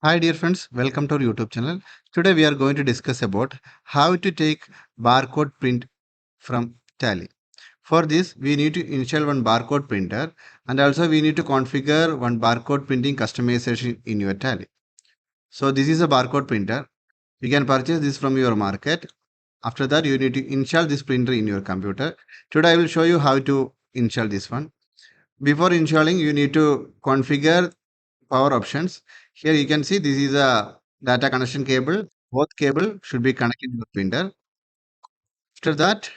Hi dear friends, welcome to our YouTube channel. Today we are going to discuss about how to take barcode print from Tally. For this, we need to install one barcode printer and also we need to configure one barcode printing customization in your Tally. So this is a barcode printer. You can purchase this from your market. After that, you need to install this printer in your computer. Today I will show you how to install this one. Before installing, you need to configure power options. Here you can see this is a data connection cable. Both cable should be connected to the printer. After that,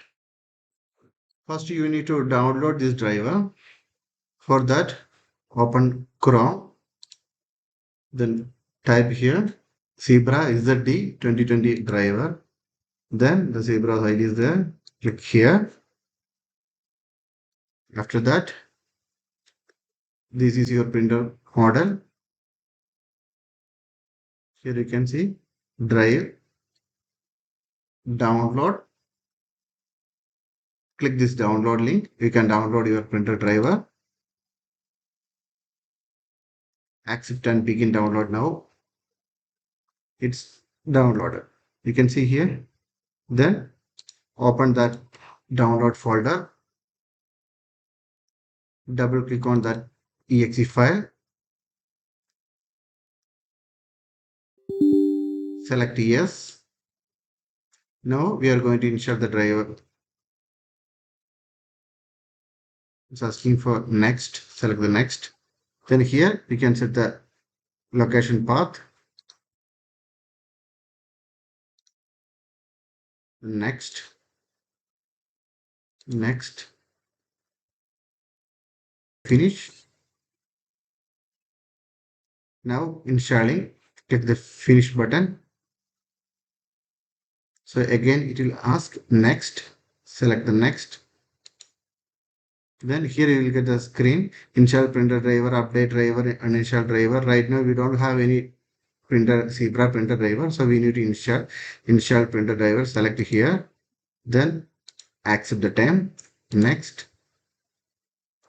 first you need to download this driver. For that, open Chrome, then type here Zebra is the D 2020 driver. Then the Zebra ID is there. Click here. After that, this is your printer model. Here you can see drive, download. Click this download link. You can download your printer driver. Accept and begin download now. It's downloaded. You can see here. Then open that download folder. Double click on that exe file. Select yes. Now we are going to insert the driver. It's asking for next. Select the next. Then here you can set the location path. Next. Next. Finish. Now installing. Click the finish button. So again it will ask next. Select the next. Then here you will get the screen install printer driver, update driver, uninstall driver. Right now we don't have any printer Zebra printer driver, so we need to install printer driver. Select here, then accept the term, next,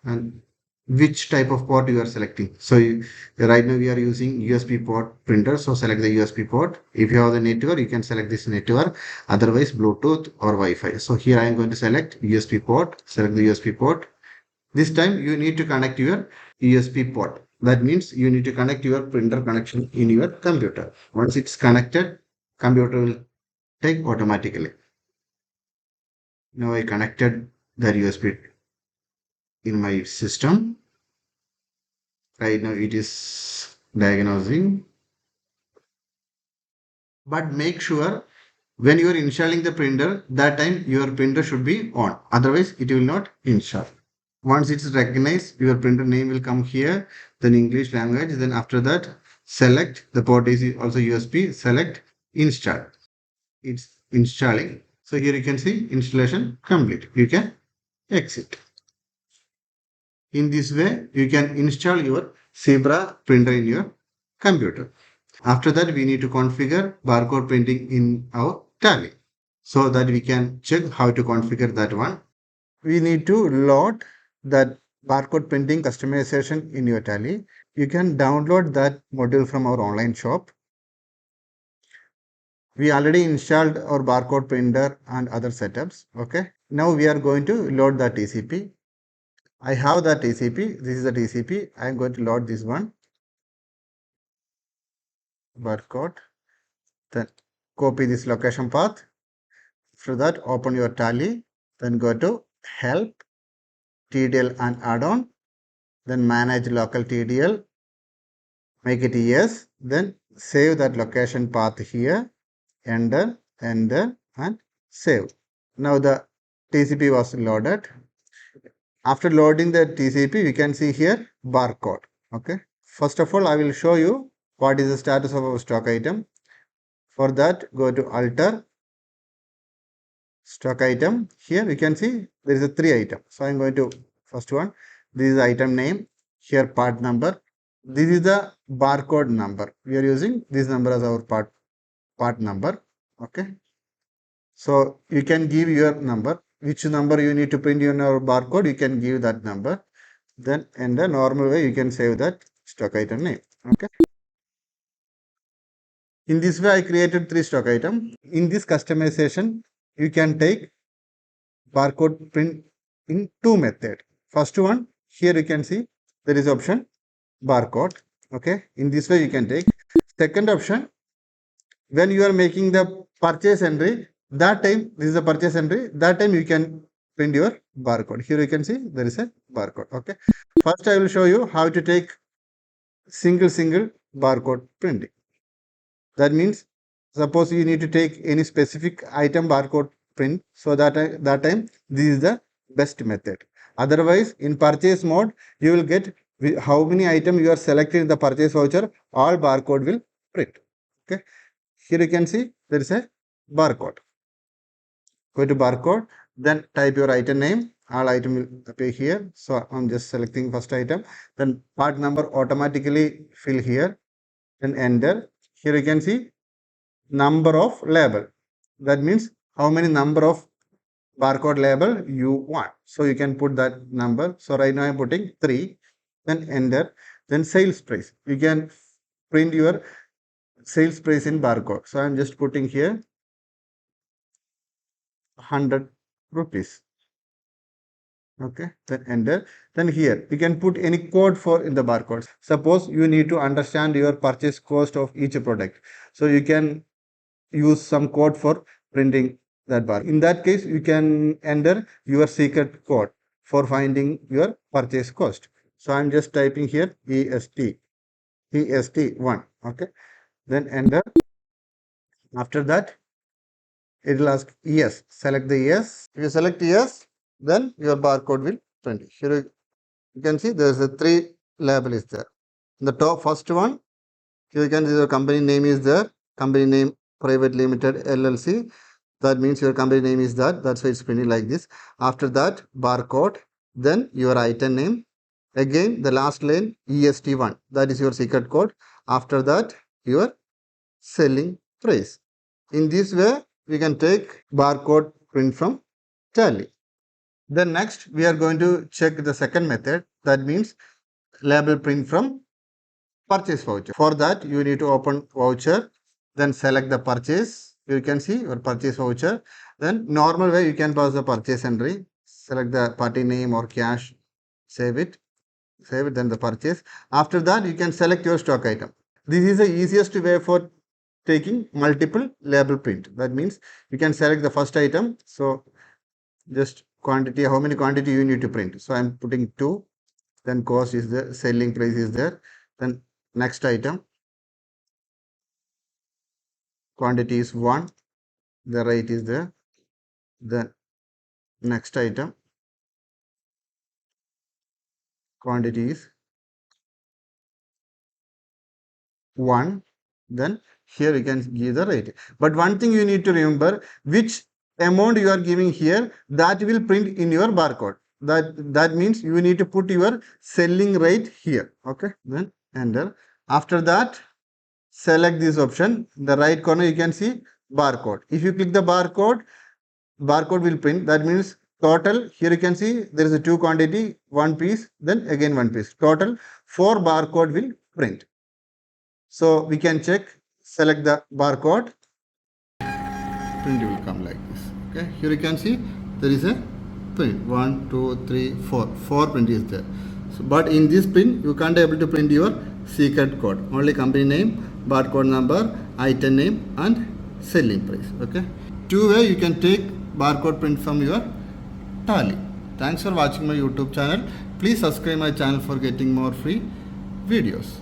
and which type of port you are selecting. So right now we are using USB port printer, so select the USB port. If you have the network, you can select this network, otherwise Bluetooth or Wi-Fi. So here I am going to select USB port. Select the USB port. This time you need to connect your USB port. That means you need to connect your printer connection in your computer. Once it's connected, computer will take automatically. Now I connected the USB in my system. Right now it is diagnosing. But make sure when you are installing the printer, that time your printer should be on. Otherwise, it will not install. Once it's recognized, your printer name will come here, then English language. Then after that, select the port is also USB, select install. It's installing. So here you can see installation complete. You can exit. In this way, you can install your Zebra printer in your computer. After that, we need to configure barcode printing in our Tally so that we can check how to configure that one. We need to load that barcode printing customization in your Tally. You can download that module from our online shop. We already installed our barcode printer and other setups. Okay. Now we are going to load the TCP. I have the TCP. This is the TCP. I am going to load this one. Barcode. Then copy this location path. After that, open your Tally. Then go to help, TDL and add-on. Then manage local TDL. Make it yes. Then save that location path here. Enter, enter, and save. Now the TCP was loaded. After loading the TCP, we can see here barcode. Okay. First of all, I will show you what is the status of our stock item. For that, go to alter stock item. Here we can see there is a 3 item. So I'm going to first one. This is item name. Here part number. This is the barcode number. We are using this number as our part number. Okay. So you can give your number. Which number you need to print in your barcode, you can give that number. Then in the normal way, you can save that stock item name. Okay. In this way, I created 3 stock item. In this customization, you can take barcode print in 2 methods. First one, here you can see there is option barcode. Okay, in this way you can take. Second option, when you are making the purchase entry, that time this is a purchase entry, that time you can print your barcode. Here you can see there is a barcode. Okay, first I will show you how to take single barcode printing. That means suppose you need to take any specific item barcode print, so that time this is the best method. Otherwise, in purchase mode, you will get how many items you are selected in the purchase voucher, all barcode will print. Okay, here you can see there is a barcode. Go to barcode, then type your item name. All item will appear here. So I'm just selecting first item. Then part number automatically fill here. Then enter. Here you can see number of label. That means how many number of barcode label you want. So you can put that number. So right now I'm putting 3. Then enter. Then sales price. You can print your sales price in barcode. So I'm just putting here 100 rupees. Okay, then enter. Then here you can put any code for in the barcode. Suppose you need to understand your purchase cost of each product, so you can use some code for printing that bar. In that case, you can enter your secret code for finding your purchase cost. So I'm just typing here EST1. Okay, then enter. After that, it will ask yes. Select the yes. If you select yes, then your barcode will print. Here you can see there is a 3 label is there. The top first one, here you can see the company name is there. Company name private limited LLC. That means your company name is that. That's why it's printed like this. After that, barcode. Then your item name. Again, the last line EST1. That is your secret code. After that, your selling price. In this way, we can take barcode print from Tally. Then next, we are going to check the second method. That means label print from purchase voucher. For that, you need to open voucher, then select the purchase. You can see your purchase voucher. Then normal way, you can pass the purchase entry. Select the party name or cash. Save it. Then the purchase. After that, you can select your stock item. This is the easiest way for taking multiple label print. That means you can select the first item. So just quantity, how many quantity you need to print. So I'm putting 2. Then cost is there, selling price is there. Then next item, quantity is 1. The rate is there. Then next item, quantity is 1. Then here you can give the rate. But one thing you need to remember, which amount you are giving here, that will print in your barcode. That means you need to put your selling rate here. Okay, then enter. After that, select this option. In the right corner you can see barcode. If you click the barcode will print. That means total, here you can see there is a 2 quantity, 1 piece, then again 1 piece. Total 4 barcode will print. So we can check, select the barcode, print will come like this. Okay, here you can see there is a print 1, 2, 3, 4. 4 print is there. So, but in this print you can't able to print your secret code. Only company name, barcode number, item name, and selling price. Okay, 2 way you can take barcode print from your Tally. Thanks for watching my YouTube channel. Please subscribe my channel for getting more free videos.